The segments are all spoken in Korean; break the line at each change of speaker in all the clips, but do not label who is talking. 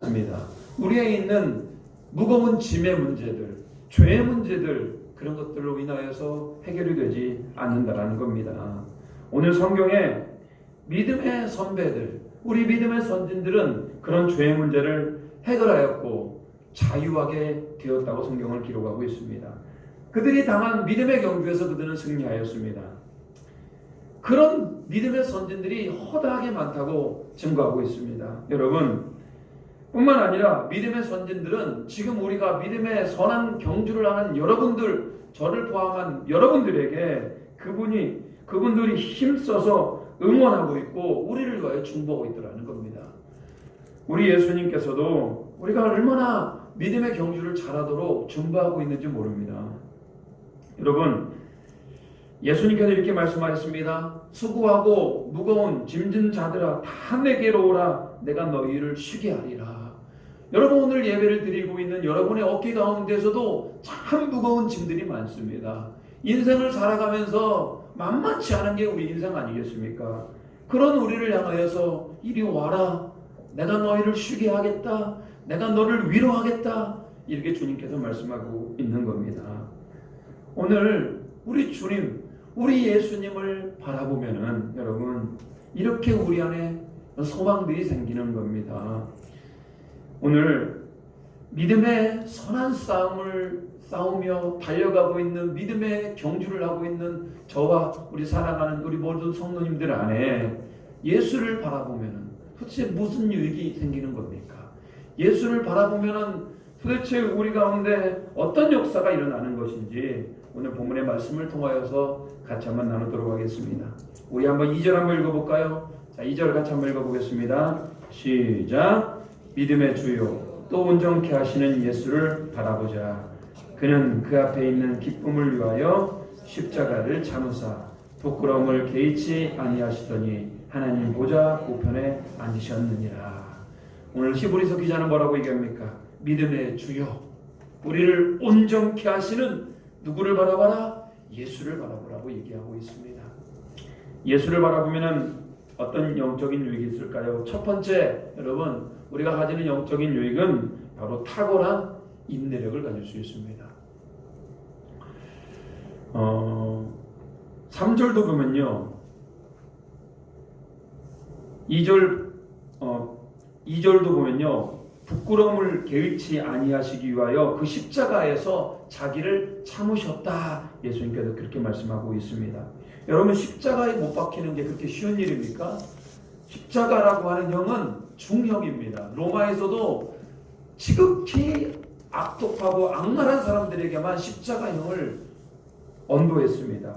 있습니다. 우리에 있는 무거운 짐의 문제들, 죄의 문제들, 그런 것들로 인하여서 해결이 되지 않는다라는 겁니다. 오늘 성경에 믿음의 선배들, 우리 믿음의 선진들은 그런 죄의 문제를 해결하였고 자유하게 되었다고 성경을 기록하고 있습니다. 그들이 당한 믿음의 경주에서 그들은 승리하였습니다. 그런 믿음의 선진들이 허다하게 많다고 증거하고 있습니다. 여러분, 뿐만 아니라 믿음의 선진들은 지금 우리가 믿음의 선한 경주를 하는 여러분들, 저를 포함한 여러분들에게 그분들이 힘써서 응원하고 있고 우리를 위하여 중보하고 있더라는 겁니다. 우리 예수님께서도 우리가 얼마나 믿음의 경주를 잘하도록 중보하고 있는지 모릅니다. 여러분, 예수님께서 이렇게 말씀하셨습니다. 수고하고 무거운 짐진 자들아 다 내게로 오라. 내가 너희를 쉬게 하리라. 여러분, 오늘 예배를 드리고 있는 여러분의 어깨 가운데서도 참 무거운 짐들이 많습니다. 인생을 살아가면서 만만치 않은 게 우리 인생 아니겠습니까? 그런 우리를 향하여서 이리 와라. 내가 너희를 쉬게 하겠다. 내가 너를 위로하겠다. 이렇게 주님께서 말씀하고 있는 겁니다. 오늘 우리 주님, 우리 예수님을 바라보면은 여러분 이렇게 우리 안에 소망들이 생기는 겁니다. 오늘 믿음의 선한 싸움을 싸우며 달려가고 있는 믿음의 경주를 하고 있는 저와 우리 사랑하는 우리 모든 성도님들 안에 예수를 바라보면은 도대체 무슨 유익이 생기는 겁니까? 예수를 바라보면은 도대체 우리 가운데 어떤 역사가 일어나는 것인지 오늘 본문의 말씀을 통하여서 같이 한번 나누도록 하겠습니다. 우리 한번 2절 한번 읽어볼까요? 자, 2절 같이 한번 읽어보겠습니다. 시작. 믿음의 주요 또 온전케 하시는 예수를 바라보자. 그는 그 앞에 있는 기쁨을 위하여 십자가를 참으사 부끄러움을 개의치 아니하시더니 하나님 보좌 우편에 앉으셨느니라. 오늘 히브리서 기자는 뭐라고 얘기합니까? 믿음의 주요, 우리를 온전케 하시는 누구를 바라봐라? 예수를 바라보라고 얘기하고 있습니다. 예수를 바라보면 어떤 영적인 유익이 있을까요? 첫 번째, 여러분, 우리가 가지는 영적인 유익은 바로 탁월한 인내력을 가질 수 있습니다. 3절도 보면요, 2절도 보면요, 부끄러움을 개의치 아니하시기 위하여 그 십자가에서 자기를 참으셨다. 예수님께서 그렇게 말씀하고 있습니다. 여러분, 십자가에 못 박히는 게 그렇게 쉬운 일입니까? 십자가라고 하는 형은 중형입니다. 로마에서도 지극히 악독하고 악랄한 사람들에게만 십자가형을 언도했습니다.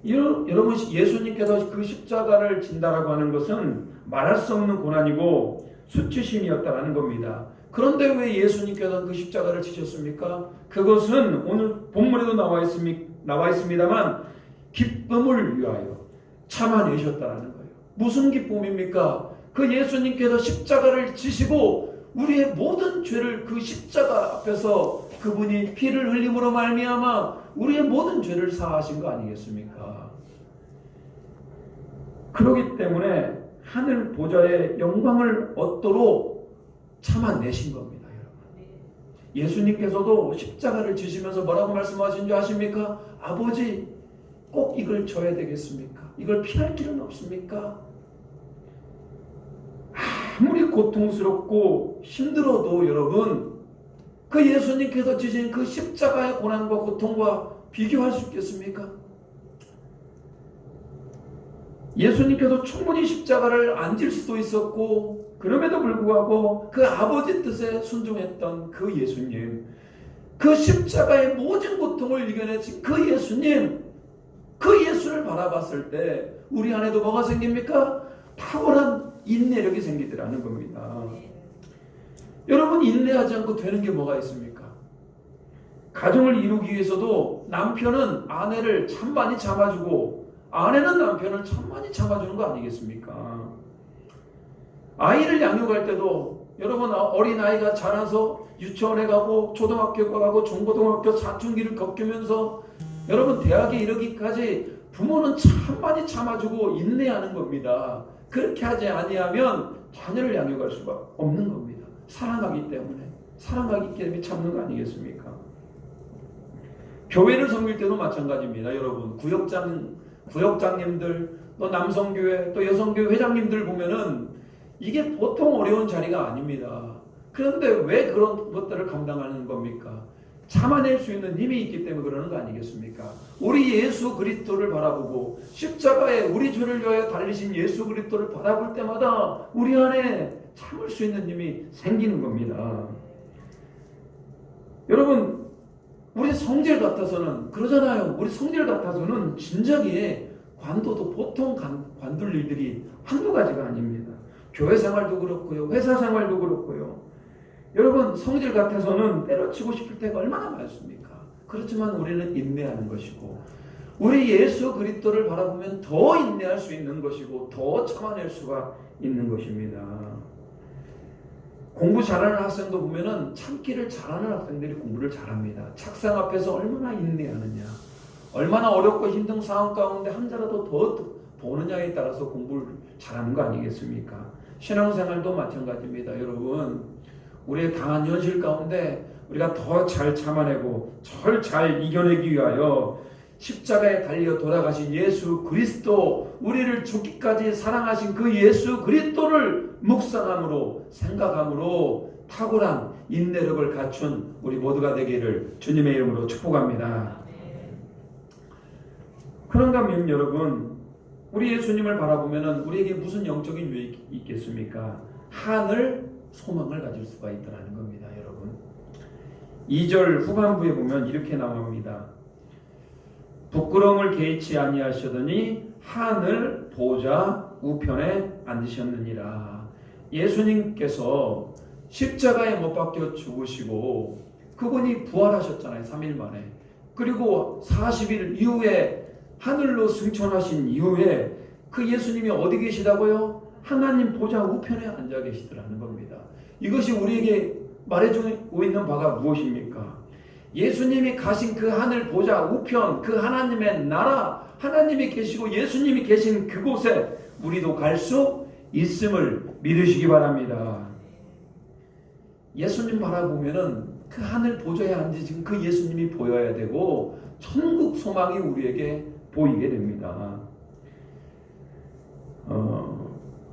여러분, 예수님께서 그 십자가를 진다라고 하는 것은 말할 수 없는 고난이고 수치심이었다라는 겁니다. 그런데 왜 예수님께서 그 십자가를 지셨습니까? 그것은 오늘 본문에도 나와 있습니다만 기쁨을 위하여 참아내셨다라는 거예요. 무슨 기쁨입니까? 그 예수님께서 십자가를 지시고 우리의 모든 죄를 그 십자가 앞에서 그분이 피를 흘림으로 말미암아 우리의 모든 죄를 사하신 거 아니겠습니까? 그렇기 때문에 하늘 보좌의 영광을 얻도록 참아내신 겁니다, 여러분. 예수님께서도 십자가를 지시면서 뭐라고 말씀하신 줄 아십니까? 아버지, 꼭 이걸 져야 되겠습니까? 이걸 피할 길은 없습니까? 아무리 고통스럽고 힘들어도 여러분, 그 예수님께서 지신 그 십자가의 고난과 고통과 비교할 수 있겠습니까? 예수님께서 충분히 십자가를 안 질 수도 있었고 그럼에도 불구하고 그 아버지 뜻에 순종했던 그 예수님, 그 십자가의 모든 고통을 이겨내신 그 예수님, 그 예수를 바라봤을 때 우리 안에도 뭐가 생깁니까? 탁월한 인내력이 생기더라는 겁니다. 여러분, 인내하지 않고 되는 게 뭐가 있습니까? 가정을 이루기 위해서도 남편은 아내를 참 많이 참아주고 아내는 남편을 참 많이 참아주는 거 아니겠습니까? 아이를 양육할 때도 여러분, 어린아이가 자라서 유치원에 가고 초등학교 가고 중고등학교 사춘기를 겪으면서 여러분 대학에 이르기까지 부모는 참 많이 참아주고 인내하는 겁니다. 그렇게 하지 아니하면 자녀를 양육할 수가 없는 겁니다. 사랑하기 때문에 참는 거 아니겠습니까? 교회를 섬길 때도 마찬가지입니다. 여러분, 구역장님들, 또 남성교회, 또 여성교회 회장님들 보면은 이게 보통 어려운 자리가 아닙니다. 그런데 왜 그런 것들을 감당하는 겁니까? 참아낼 수 있는 힘이 있기 때문에 그러는 거 아니겠습니까? 우리 예수 그리스도를 바라보고 십자가에 우리 죄를 위하여 달리신 예수 그리스도를 바라볼 때마다 우리 안에 참을 수 있는 힘이 생기는 겁니다. 여러분, 우리 성질 같아서는 그러잖아요. 우리 성질 같아서는 진작에 관둬도 보통 관둘 일들이 한두 가지가 아닙니다. 교회 생활도 그렇고요, 회사 생활도 그렇고요. 여러분, 성질 같아서는 때려치고 싶을 때가 얼마나 많습니까? 그렇지만 우리는 인내하는 것이고, 우리 예수 그리스도를 바라보면 더 인내할 수 있는 것이고, 더 참아낼 수가 있는 것입니다. 공부 잘하는 학생도 보면은 참기를 잘하는 학생들이 공부를 잘합니다. 책상 앞에서 얼마나 인내하느냐, 얼마나 어렵고 힘든 상황 가운데 한 자라도 더 보느냐에 따라서 공부를 잘하는 거 아니겠습니까? 신앙생활도 마찬가지입니다. 여러분, 우리의 강한 현실 가운데 우리가 더 잘 참아내고 더 잘 이겨내기 위하여 십자가에 달려 돌아가신 예수 그리스도, 우리를 죽기까지 사랑하신 그 예수 그리스도를 묵상함으로, 생각함으로 탁월한 인내력을 갖춘 우리 모두가 되기를 주님의 이름으로 축복합니다. 그런가 하면 여러분, 우리 예수님을 바라보면 우리에게 무슨 영적인 유익이 있겠습니까? 하늘 소망을 가질 수가 있다는 겁니다. 여러분, 2절 후반부에 보면 이렇게 나옵니다. 부끄러움을 개의치 아니하시더니 하늘 보좌 우편에 앉으셨느니라. 예수님께서 십자가에 못 박혀 죽으시고 그분이 부활하셨잖아요. 3일 만에. 그리고 40일 이후에 하늘로 승천하신 이후에 그 예수님이 어디 계시다고요? 하나님 보좌 우편에 앉아 계시더라는 겁니다. 이것이 우리에게 말해주고 있는 바가 무엇입니까? 예수님이 가신 그 하늘 보좌 우편, 그 하나님의 나라, 하나님이 계시고 예수님이 계신 그곳에 우리도 갈 수 있음을 믿으시기 바랍니다. 예수님 바라보면은 그 하늘 보좌에 앉으신 그 예수님이 보여야 되고 천국 소망이 우리에게 보이게 됩니다.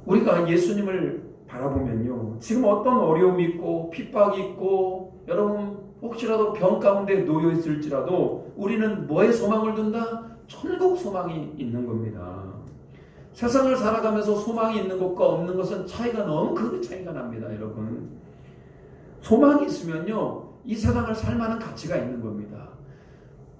우리가 예수님을 바라보면요, 지금 어떤 어려움이 있고 핍박이 있고 여러분 혹시라도 병 가운데 놓여 있을지라도 우리는 뭐에 소망을 둔다? 천국 소망이 있는 겁니다. 세상을 살아가면서 소망이 있는 것과 없는 것은 차이가 너무 큰 차이가 납니다. 여러분, 소망이 있으면요 이 세상을 살만한 가치가 있는 겁니다.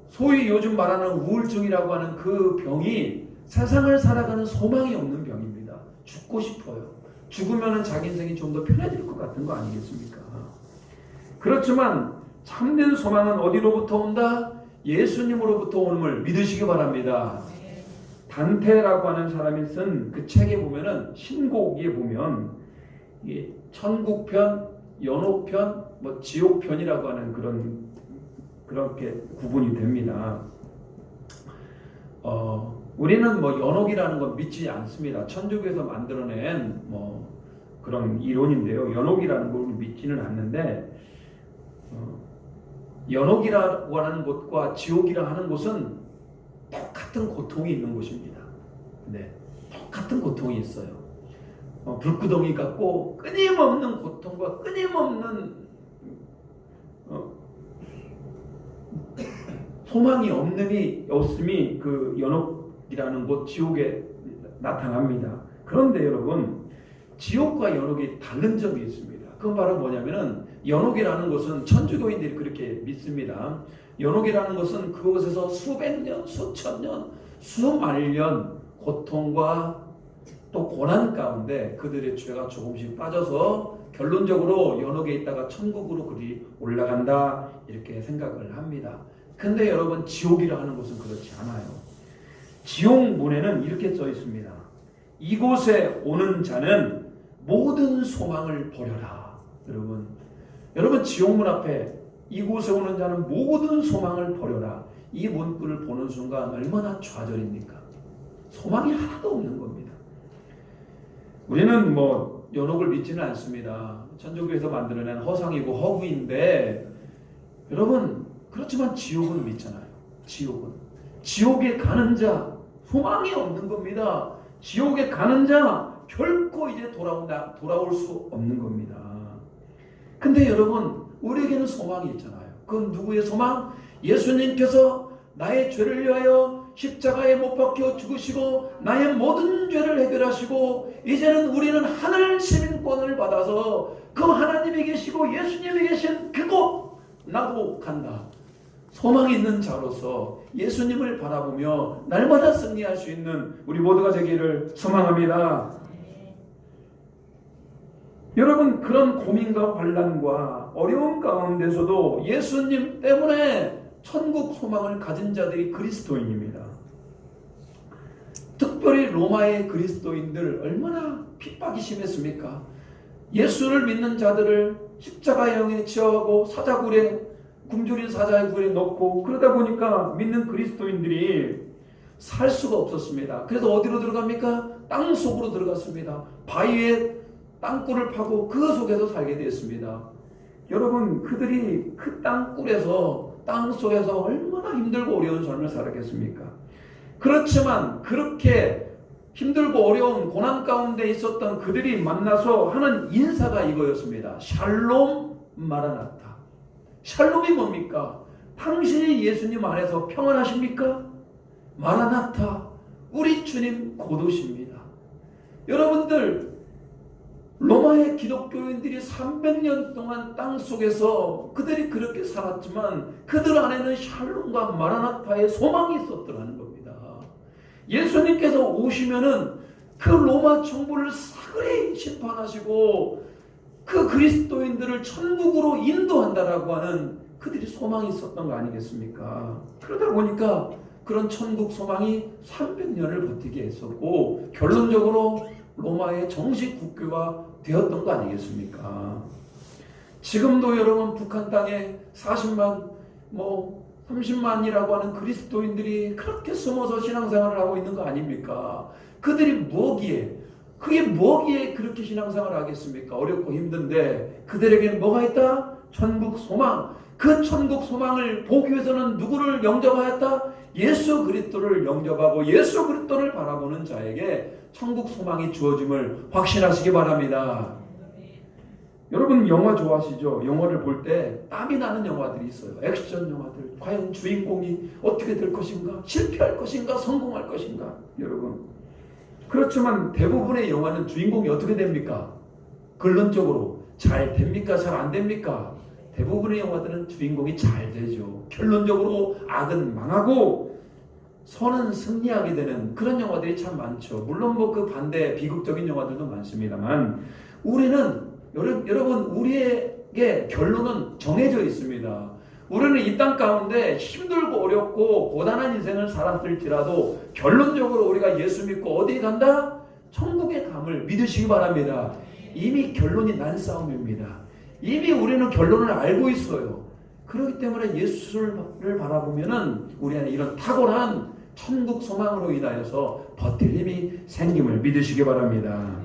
소위 요즘 말하는 우울증이라고 하는 그 병이 세상을 살아가는 소망이 없는 병입니다. 죽고 싶어요. 죽으면 자기 인생이 좀 더 편해질 것 같은 거 아니겠습니까? 그렇지만 참된 소망은 어디로부터 온다? 예수님으로부터 오는을 믿으시기 바랍니다. 단테라고 하는 사람이 쓴 그 책에 보면은 신곡에 보면 천국편, 연옥편, 지옥편이라고 하는 그렇게 구분이 됩니다. 우리는 연옥이라는 건 믿지 않습니다. 천주교에서 만들어낸 그런 이론인데요. 연옥이라는 걸 믿지는 않는데, 연옥이라고 하는 곳과 지옥이라 하는 곳은 똑같은 고통이 있는 곳입니다. 네, 똑같은 고통이 있어요. 불구덩이 같고 끊임없는 고통과 끊임없는 소망이 없음이 그 연옥이라는 곳 지옥에 나타납니다. 그런데 여러분, 지옥과 연옥이 다른 점이 있습니다. 그건 바로 뭐냐면은 연옥이라는 것은 천주교인들이 그렇게 믿습니다. 연옥이라는 것은 그곳에서 수백 년, 수천 년, 수만 년 고통과 또 고난 가운데 그들의 죄가 조금씩 빠져서 결론적으로 연옥에 있다가 천국으로 그리 올라간다, 이렇게 생각을 합니다. 근데 여러분, 지옥이라 하는 곳은 그렇지 않아요. 지옥문에는 이렇게 써 있습니다. 이곳에 오는 자는 모든 소망을 버려라. 여러분 지옥문 앞에 이곳에 오는 자는 모든 소망을 버려라, 이 문구를 보는 순간 얼마나 좌절입니까? 소망이 하나도 없는 겁니다. 우리는 연옥을 믿지는 않습니다. 천주교에서 만들어낸 허상이고 허구인데 여러분 그렇지만 지옥은 믿잖아요. 지옥에 가는 자 소망이 없는 겁니다. 지옥에 가는 자 결코 이제 돌아올 수 없는 겁니다. 근데 여러분 우리에게는 소망이 있잖아요. 그건 누구의 소망? 예수님께서 나의 죄를 위하여 십자가에 못 박혀 죽으시고 나의 모든 죄를 해결하시고 이제는 우리는 하늘 시민권을 받아서 그 하나님이 계시고 예수님이 계신 그곳 나도 간다. 소망이 있는 자로서 예수님을 바라보며 날마다 승리할 수 있는 우리 모두가 되기를 소망합니다. 여러분 그런 고민과 환난과 어려움 가운데서도 예수님 때문에 천국 소망을 가진 자들이 그리스도인입니다. 특별히 로마의 그리스도인들 얼마나 핍박이 심했습니까? 예수를 믿는 자들을 십자가형에 치어하고 굶주린 사자굴에 넣고 그러다 보니까 믿는 그리스도인들이 살 수가 없었습니다. 그래서 어디로 들어갑니까? 땅 속으로 들어갔습니다. 바위에 땅굴을 파고 그 속에서 살게 되었습니다. 여러분 그들이 그 땅굴에서 땅 속에서 얼마나 힘들고 어려운 삶을 살았겠습니까? 그렇지만 그렇게 힘들고 어려운 고난 가운데 있었던 그들이 만나서 하는 인사가 이거였습니다. 샬롬 마라나타. 샬롬이 뭡니까? 당신이 예수님 안에서 평안하십니까? 마라나타. 우리 주님 곧 오십니다. 여러분들 로마의 기독교인들이 300년 동안 땅속에서 그들이 그렇게 살았지만 그들 안에는 샬롬과 마라나타의 소망이 있었더라는 겁니다. 예수님께서 오시면은 그 로마 정부를 사그리 심판하시고 그 그리스도인들을 천국으로 인도한다라고 하는 그들이 소망이 있었던 거 아니겠습니까? 그러다 보니까 그런 천국 소망이 300년을 버티게 했었고 결론적으로 로마의 정식 국교가 되었던 거 아니겠습니까? 지금도 여러분 북한 땅에 40만 30만이라고 하는 그리스도인들이 그렇게 숨어서 신앙생활을 하고 있는 거 아닙니까? 그들이 그게 뭐기에 그렇게 신앙생활을 하겠습니까? 어렵고 힘든데 그들에게는 뭐가 있다? 천국 소망. 그 천국 소망을 보기 위해서는 누구를 영접하였다? 예수 그리스도를 영접하고 예수 그리스도를 바라보는 자에게 천국 소망이 주어짐을 확신하시기 바랍니다. 여러분 영화 좋아하시죠? 영화를 볼 때 땀이 나는 영화들이 있어요. 액션 영화들. 과연 주인공이 어떻게 될 것인가? 실패할 것인가? 성공할 것인가? 여러분 그렇지만 대부분의 영화는 주인공이 어떻게 됩니까? 결론적으로 잘 됩니까? 잘 안 됩니까? 대부분의 영화들은 주인공이 잘 되죠. 결론적으로 악은 망하고 선은 승리하게 되는 그런 영화들이 참 많죠. 물론 그 반대 비극적인 영화들도 많습니다만 여러분 우리에게 결론은 정해져 있습니다. 우리는 이 땅 가운데 힘들고 어렵고 고단한 인생을 살았을지라도 결론적으로 우리가 예수 믿고 어디 간다? 천국에 감을 믿으시기 바랍니다. 이미 결론이 난 싸움입니다. 이미 우리는 결론을 알고 있어요. 그렇기 때문에 예수를 바라보면은 우리 안에 이런 탁월한 천국 소망으로 인하여서 버틸 힘이 생김을 믿으시기 바랍니다.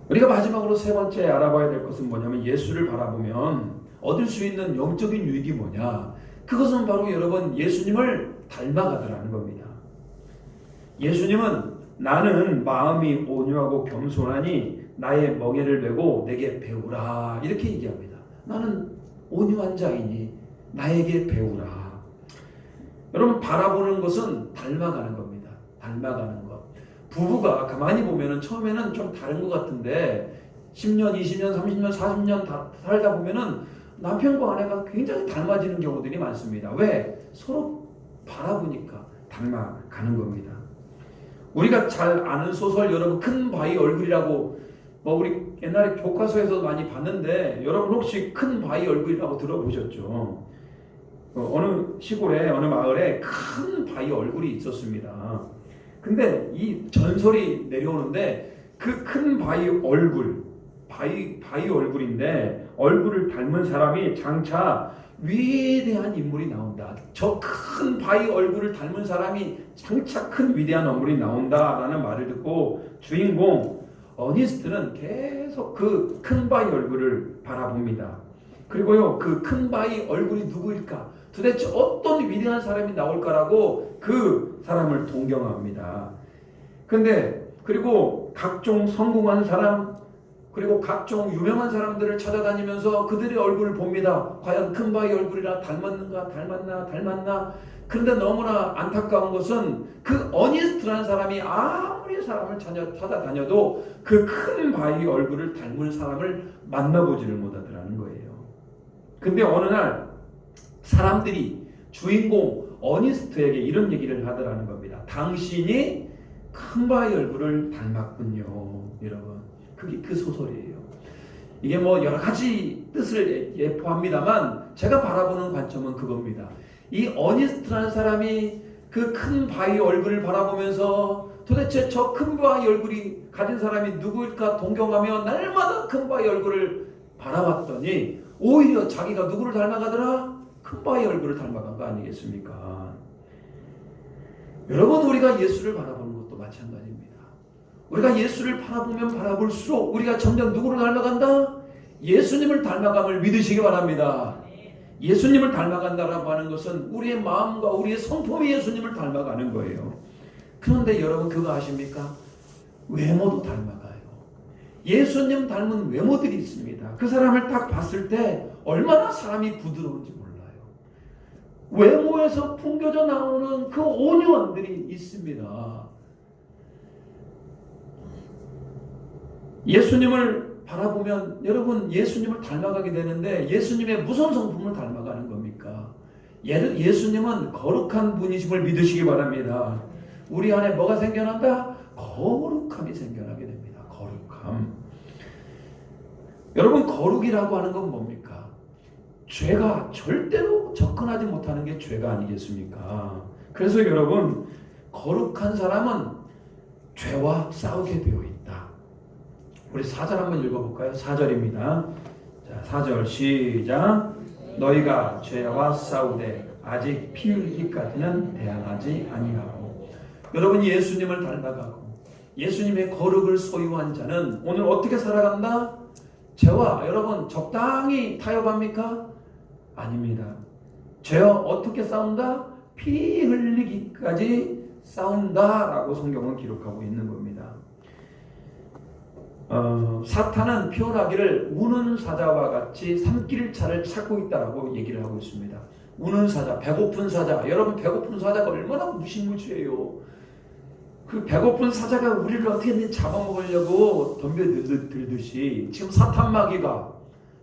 우리가 마지막으로 세 번째 알아봐야 될 것은 뭐냐면 예수를 바라보면 얻을 수 있는 영적인 유익이 뭐냐? 그것은 바로 여러분 예수님을 닮아가더라는 겁니다. 예수님은 나는 마음이 온유하고 겸손하니 나의 멍에를 메고 내게 배우라 이렇게 얘기합니다. 나는 온유한 자이니 나에게 배우라. 여러분 바라보는 것은 닮아가는 겁니다. 닮아가는 것. 부부가 가만히 보면은 처음에는 좀 다른 것 같은데 10년, 20년, 30년, 40년 살다 보면은 남편과 아내가 굉장히 닮아지는 경우들이 많습니다. 왜? 서로 바라보니까 닮아가는 겁니다. 우리가 잘 아는 소설 여러분 큰 바위 얼굴이라고 우리 옛날에 교과서에서 많이 봤는데 여러분 혹시 큰 바위 얼굴이라고 들어보셨죠? 어느 시골에 어느 마을에 큰 바위 얼굴이 있었습니다. 근데 이 전설이 내려오는데 그 큰 바위 얼굴인데 얼굴을 닮은 사람이 장차 위대한 인물이 나온다. 저 큰 바위 얼굴을 닮은 사람이 장차 큰 위대한 인물이 나온다라는 말을 듣고 주인공 어니스트는 계속 그 큰 바위 얼굴을 바라봅니다. 그리고요, 그 큰 바위 얼굴이 누구일까? 도대체 어떤 위대한 사람이 나올까라고 그 사람을 동경합니다. 그리고 각종 성공한 사람, 그리고 각종 유명한 사람들을 찾아다니면서 그들의 얼굴을 봅니다. 과연 큰 바위 얼굴이라 닮았나? 그런데 너무나 안타까운 것은 그 어니스트라는 사람이 아무리 사람을 찾아다녀도 그 큰 바위 얼굴을 닮은 사람을 만나보지를 못하더라는 거예요. 근데 어느 날 사람들이 주인공 어니스트에게 이런 얘기를 하더라는 겁니다. 당신이 큰 바위 얼굴을 닮았군요. 여러분, 그게 그 소설이에요. 이게 뭐 여러 가지 뜻을 예포합니다만 제가 바라보는 관점은 그겁니다. 이 어니스트라는 사람이 그 큰 바위 얼굴을 바라보면서 도대체 저 큰 바위 얼굴이 가진 사람이 누구일까 동경하며 날마다 큰 바위 얼굴을 바라봤더니 오히려 자기가 누구를 닮아가더라? 큰 바위 얼굴을 닮아간 거 아니겠습니까? 여러분, 우리가 예수를 바라보는 것도 마찬가지입니다. 우리가 예수를 바라보면 바라볼수록 우리가 점점 누구를 닮아간다? 예수님을 닮아감을 믿으시기 바랍니다. 예수님을 닮아간다라고 하는 것은 우리의 마음과 우리의 성품이 예수님을 닮아가는 거예요. 그런데 여러분, 그거 아십니까? 외모도 닮아가요. 예수님 닮은 외모들이 있습니다. 그 사람을 딱 봤을 때 얼마나 사람이 부드러운지 몰라요. 외모에서 풍겨져 나오는 그 온유함들이 있습니다. 예수님을 바라보면 여러분, 예수님을 닮아가게 되는데 예수님의 무슨 성품을 닮아가는 겁니까? 예수님은 거룩한 분이심을 믿으시기 바랍니다. 우리 안에 뭐가 생겨난다? 거룩함이 생겨나게 됩니다. 거룩함. 여러분, 거룩이라고 하는 건 뭡니까? 죄가 절대로 접근하지 못하는 게 죄가 아니겠습니까? 그래서 여러분, 거룩한 사람은 죄와 싸우게 되어 있다. 우리 4절 한번 읽어볼까요? 4절입니다. 자, 4절 시작. 너희가 죄와 싸우되 아직 피 흘리기까지는 대항하지 아니하고. 여러분, 예수님을 닮아가고 예수님의 거룩을 소유한 자는 오늘 어떻게 살아간다? 죄와 여러분 적당히 타협합니까? 아닙니다. 죄와 어떻게 싸운다? 피 흘리기까지 싸운다라고 성경은 기록하고 있는 겁니다. 사탄은 표현하기를 우는 사자와 같이 삼킬차를 찾고 있다라고 얘기를 하고 있습니다. 우는 사자, 배고픈 사자. 여러분, 배고픈 사자가 얼마나 무시무시해요. 그 배고픈 사자가 우리를 어떻게든 잡아먹으려고 덤벼들듯이 지금 사탄 마귀가,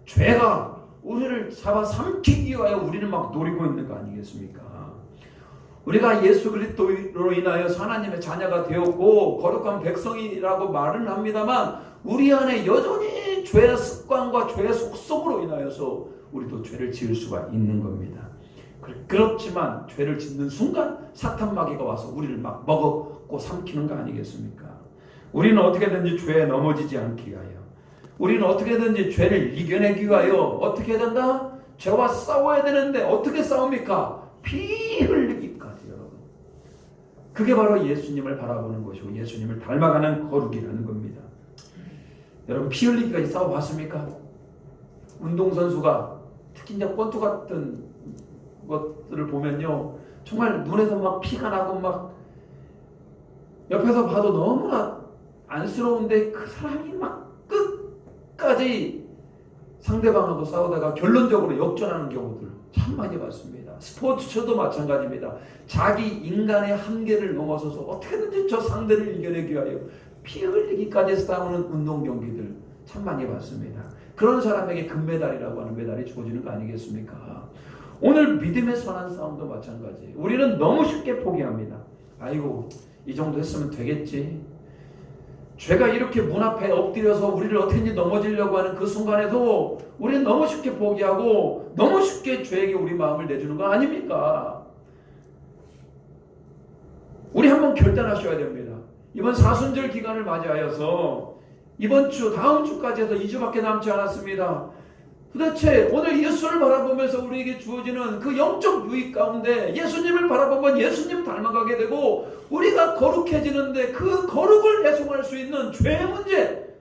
죄가 우리를 잡아 삼키기 위하여 우리를 막 노리고 있는 거 아니겠습니까? 우리가 예수 그리스도로 인하여서 하나님의 자녀가 되었고 거룩한 백성이라고 말은 합니다만 우리 안에 여전히 죄의 습관과 죄의 속성으로 인하여서 우리도 죄를 지을 수가 있는 겁니다. 그렇지만 죄를 짓는 순간 사탄 마귀가 와서 우리를 막 먹고 삼키는 거 아니겠습니까? 우리는 어떻게든지 죄에 넘어지지 않기 위하여, 우리는 어떻게든지 죄를 이겨내기 위하여 어떻게 해야 된다? 죄와 싸워야 되는데 어떻게 싸웁니까? 피 흘리기까지. 여러분, 그게 바로 예수님을 바라보는 것이고 예수님을 닮아가는 거룩이라는 겁니다. 여러분, 피 흘리기까지 싸워봤습니까? 운동선수가 특히 이제 권투 같은 것들을 보면요, 정말 눈에서 막 피가 나고 막 옆에서 봐도 너무나 안쓰러운데 그 사람이 막 끝까지 상대방하고 싸우다가 결론적으로 역전하는 경우들 참 많이 봤습니다. 스포츠도 마찬가지입니다. 자기 인간의 한계를 넘어서서 어떻게든지 저 상대를 이겨내기 위하여 피 흘리기까지 싸우는 운동 경기들 참 많이 봤습니다. 그런 사람에게 금메달이라고 하는 메달이 주어지는 거 아니겠습니까? 오늘 믿음의 선한 싸움도 마찬가지. 우리는 너무 쉽게 포기합니다. 아이고, 이 정도 했으면 되겠지. 죄가 이렇게 문 앞에 엎드려서 우리를 어떻게든지 넘어지려고 하는 그 순간에도 우리는 너무 쉽게 포기하고 너무 쉽게 죄에게 우리 마음을 내주는 거 아닙니까? 우리 한번 결단하셔야 됩니다. 이번 사순절 기간을 맞이하여서 이번 주, 다음 주까지 해서 2주밖에 남지 않았습니다. 도대체 오늘 예수를 바라보면서 우리에게 주어지는 그 영적 유익 가운데 예수님을 바라보면 예수님 닮아가게 되고 우리가 거룩해지는데 그 거룩을 해소할 수 있는 죄의 문제,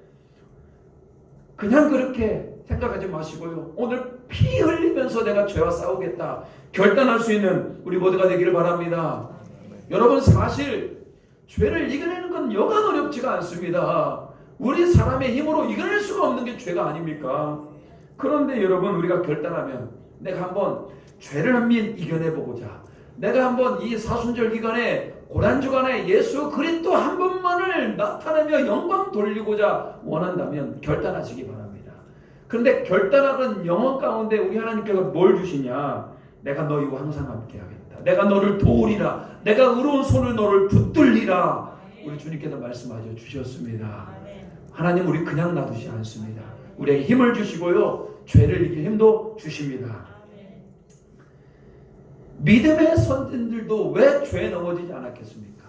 그냥 그렇게 생각하지 마시고요. 오늘 피 흘리면서 내가 죄와 싸우겠다 결단할 수 있는 우리 모두가 되기를 바랍니다. 여러분, 사실 죄를 이겨내는 건 여간 어렵지가 않습니다. 우리 사람의 힘으로 이겨낼 수가 없는 게 죄가 아닙니까? 그런데 여러분, 우리가 결단하면 내가 한번 죄를 한번 이겨내보고자, 내가 한번 이 사순절 기간에 고난주간에 예수 그리스도 한 분만을 나타내며 영광 돌리고자 원한다면 결단하시기 바랍니다. 그런데 결단하는 영혼 가운데 우리 하나님께서 뭘 주시냐? 내가 너희와 항상 함께 하겠다. 내가 너를 도우리라. 내가 의로운 손을 너를 붙들리라. 우리 주님께서 말씀하셔 주셨습니다. 하나님 우리 그냥 놔두지 않습니다. 우리에게 힘을 주시고요, 죄를 이길 힘도 주십니다. 믿음의 선진들도 왜 죄에 넘어지지 않았겠습니까?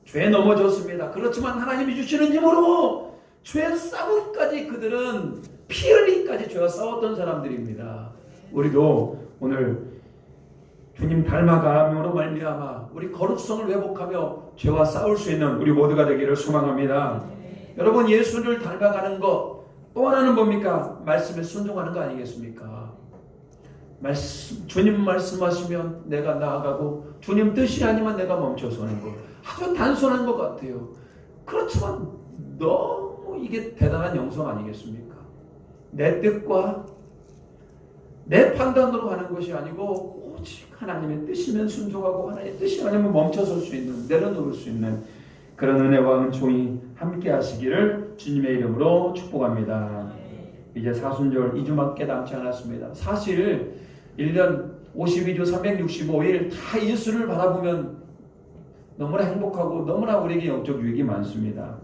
죄에 넘어졌습니다. 그렇지만 하나님이 주시는 힘으로 죄 싸움까지 그들은 피 흘리기까지 죄와 싸웠던 사람들입니다. 우리도 오늘 주님 닮아감으로 말미암아 우리 거룩성을 회복하며 죄와 싸울 수 있는 우리 모두가 되기를 소망합니다. 여러분, 예수를 닮아가는 것 또 하나는 뭡니까? 말씀에 순종하는 거 아니겠습니까? 주님 말씀하시면 내가 나아가고 주님 뜻이 아니면 내가 멈춰서는 것, 아주 단순한 것 같아요. 그렇지만 너무 이게 대단한 영성 아니겠습니까? 내 뜻과 내 판단으로 하는 것이 아니고 오직 하나님의 뜻이면 순종하고 하나님의 뜻이 아니면 멈춰설 수 있는, 내려놓을 수 있는 그런 은혜와 은총이 함께 하시기를 주님의 이름으로 축복합니다. 이제 사순절 2주밖에 남지 않았습니다. 사실 1년 52주 365일 다 예수를 바라보면 너무나 행복하고 너무나 우리에게 영적 유익이 많습니다.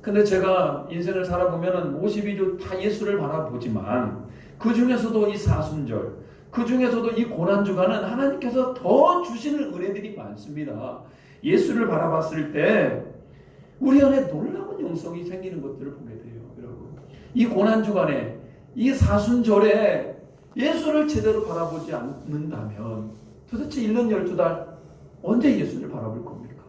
근데 제가 인생을 살아보면 52주 다 예수를 바라보지만 그 중에서도 이 사순절, 그 중에서도 이 고난주간은 하나님께서 더 주시는 은혜들이 많습니다. 예수를 바라봤을 때 우리 안에 놀라운 영성이 생기는 것들을 보게 돼요. 여러분, 이 고난주간에 이 사순절에 예수를 제대로 바라보지 않는다면 도대체 1년 12달 언제 예수를 바라볼 겁니까?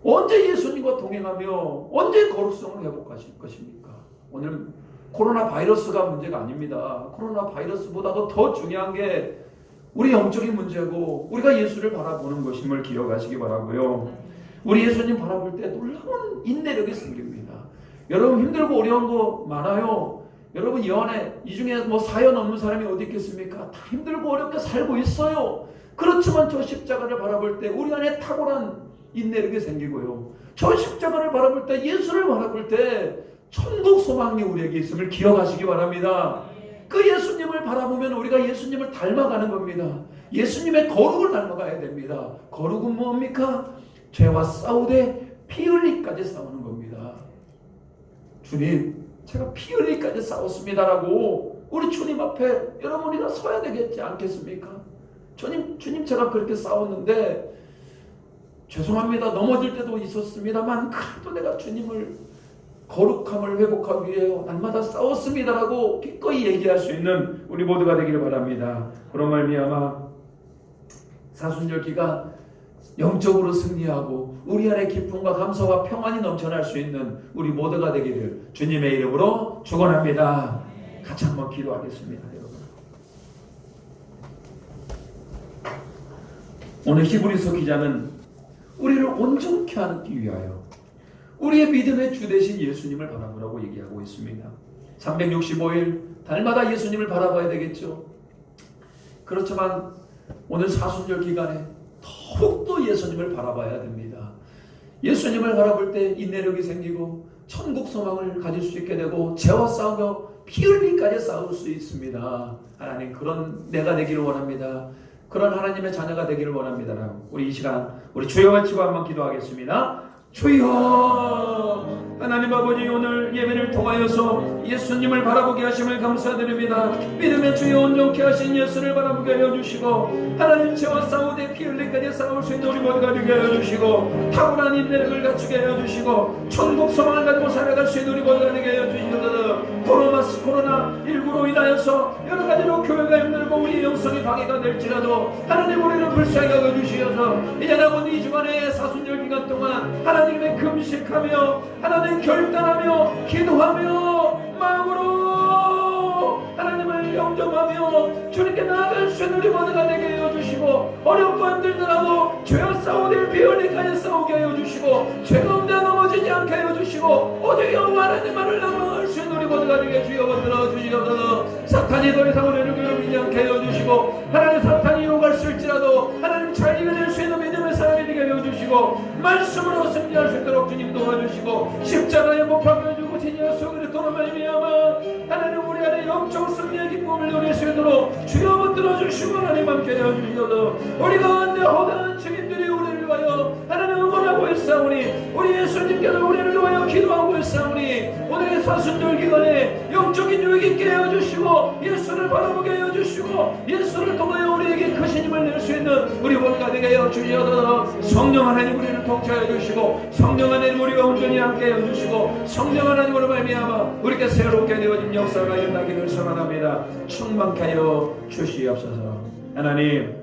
언제 예수님과 동행하며 언제 거룩성을 회복하실 것입니까? 오늘 코로나 바이러스가 문제가 아닙니다. 코로나 바이러스보다도 더 중요한 게 우리 영적인 문제고 우리가 예수를 바라보는 것임을 기억하시기 바라고요. 우리 예수님 바라볼 때 놀라운 인내력이 생깁니다. 여러분, 힘들고 어려운 거 많아요. 여러분, 이 안에 이 중에 뭐 사연 없는 사람이 어디 있겠습니까? 다 힘들고 어렵게 살고 있어요. 그렇지만 저 십자가를 바라볼 때 우리 안에 탁월한 인내력이 생기고요. 저 십자가를 바라볼 때, 예수를 바라볼 때 천국 소망이 우리에게 있음을 기억하시기 바랍니다. 그 예수님을 바라보면 우리가 예수님을 닮아가는 겁니다. 예수님의 거룩을 닮아가야 됩니다. 거룩은 뭡니까? 죄와 싸우되 피 흘리기까지 싸우는 겁니다. 주님, 제가 피 흘리기까지 싸웠습니다라고 우리 주님 앞에 여러분 우리가 서야 되겠지 않겠습니까? 주님 제가 그렇게 싸웠는데 죄송합니다. 넘어질 때도 있었습니다만 그래도 내가 주님을 거룩함을 회복하기 위해 날마다 싸웠습니다라고 기꺼이 얘기할 수 있는 우리 모두가 되기를 바랍니다. 그런 말미암아 사순절 기간 영적으로 승리하고 우리 안에 기쁨과 감사와 평안이 넘쳐날 수 있는 우리 모두가 되기를 주님의 이름으로 축원합니다. 같이 한번 기도하겠습니다. 여러분, 오늘 히브리서 기자는 우리를 온전케 하기 위하여 우리의 믿음의 주 되신 예수님을 바라보라고 얘기하고 있습니다. 365일 달마다 예수님을 바라봐야 되겠죠. 그렇지만 오늘 사순절 기간에 더욱더 예수님을 바라봐야 됩니다. 예수님을 바라볼 때 인내력이 생기고 천국 소망을 가질 수 있게 되고 죄와 싸우며 피 흘리기까지 싸울 수 있습니다. 하나님, 그런 내가 되기를 원합니다. 그런 하나님의 자녀가 되기를 원합니다. 우리 이 시간 우리 주여 외치고 한번 기도하겠습니다. 주여, 하나님 아버지, 오늘 예배를 통하여서 예수님을 바라보게 하심을 감사드립니다. 믿음의 주여 온전케 하신 예수를 바라보게 하여 주시고 하나님, 죄와 싸우되 피 흘리기까지 싸울 수 있는 우리 모두가 되게 하여 주시고 탁월한 인내력을 갖추게 하여 주시고 천국 소망을 가지고 살아갈 수 있는 우리 모두가 되게 하여 주시옵소서. 코로나19 이름으로 인하여서 여러 가지로 교회가 힘들고 우리 영성이 방해가 될지라도 하나님 우리를 불쌍히 여겨주시어서 이제 남은 이 주간의 사순절 기간 동안 하나님의 금식하며 하나님 결단하며 기도하며 마음으로 하나님을 영접하며 주님께 나아갈 수 있는 우리 모두가 되게 하여 주시고 어렵고 힘들더라도 죄와 싸우되 비열리까지 싸우게 하여 주시고 죄 가운데 넘어지지 않게 하여 주시고 오직 여호와 하나님 말을 남망할 수 있는 우리 모두가 되게 주여 건드려 주시옵소서. 사탄이 더 이상 우리를 괴롭히지 않게 하여 주시고 하나님 사탄이 유혹할 수 있지라도 하나님 잘 이겨낼 수 있는 믿음의 사람이 되게 하여 주시고 말씀으로 승리할 수 있도록 주님 도와주시고 십자가에 못 박혀 주고 진리하소 그리스도로 말미암아 하나님 우리 안에 영적 승리의 기쁨을 누릴 수 있도록 주여 붙들어 주시고 하나님 함께 하여 주시옵소서. 우리 가운데 허다한 증인들이 우리를 위하여 하나님 응원하고 있사오니 우리 예수님께서 우리를 위하여 기도하고 있사오니 오늘의 사순절 기간에 영적인 유익 있게 하여 주시고 예수를 바라보게 하여 주시고 예수를 통하여 우리에게 크신 힘을 낼 수 있는 우리 모두가 되게 하여 주시옵소서. 성령 하나님 우리를 통치하여 주시고 성령 하나님 우리가 온전히 함께 하여 주시고 성령 하나님으로 말미암아 우리께 새롭게 되어진 역사가 일어나기를 소망합니다. 충만케 하여 주시옵소서. 하나님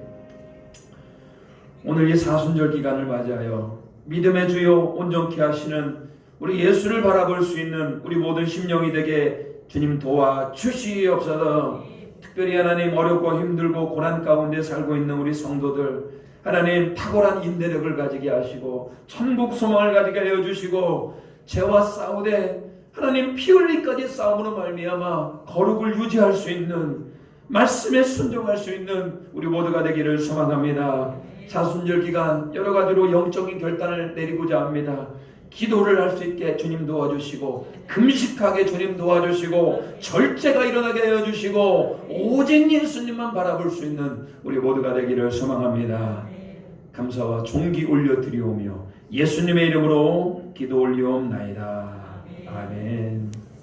오늘 이 사순절 기간을 맞이하여 믿음의 주요 온전케 하시는 우리 예수를 바라볼 수 있는 우리 모든 심령이 되게 주님 도와주시옵소서. 특별히 하나님 어렵고 힘들고 고난 가운데 살고 있는 우리 성도들 하나님 탁월한 인내력을 가지게 하시고 천국 소망을 가지게 하여 주시고 죄와 싸우되 하나님 피 흘리까지 싸움으로 말미암아 거룩을 유지할 수 있는 말씀에 순종할 수 있는 우리 모두가 되기를 소망합니다. 사순절 기간 여러 가지로 영적인 결단을 내리고자 합니다. 기도를 할 수 있게 주님 도와주시고 금식하게 주님 도와주시고 절제가 일어나게 하여 주시고 오직 예수님만 바라볼 수 있는 우리 모두가 되기를 소망합니다. 감사와 존귀 올려드리오며 예수님의 이름으로 기도 올리옵나이다. 아멘.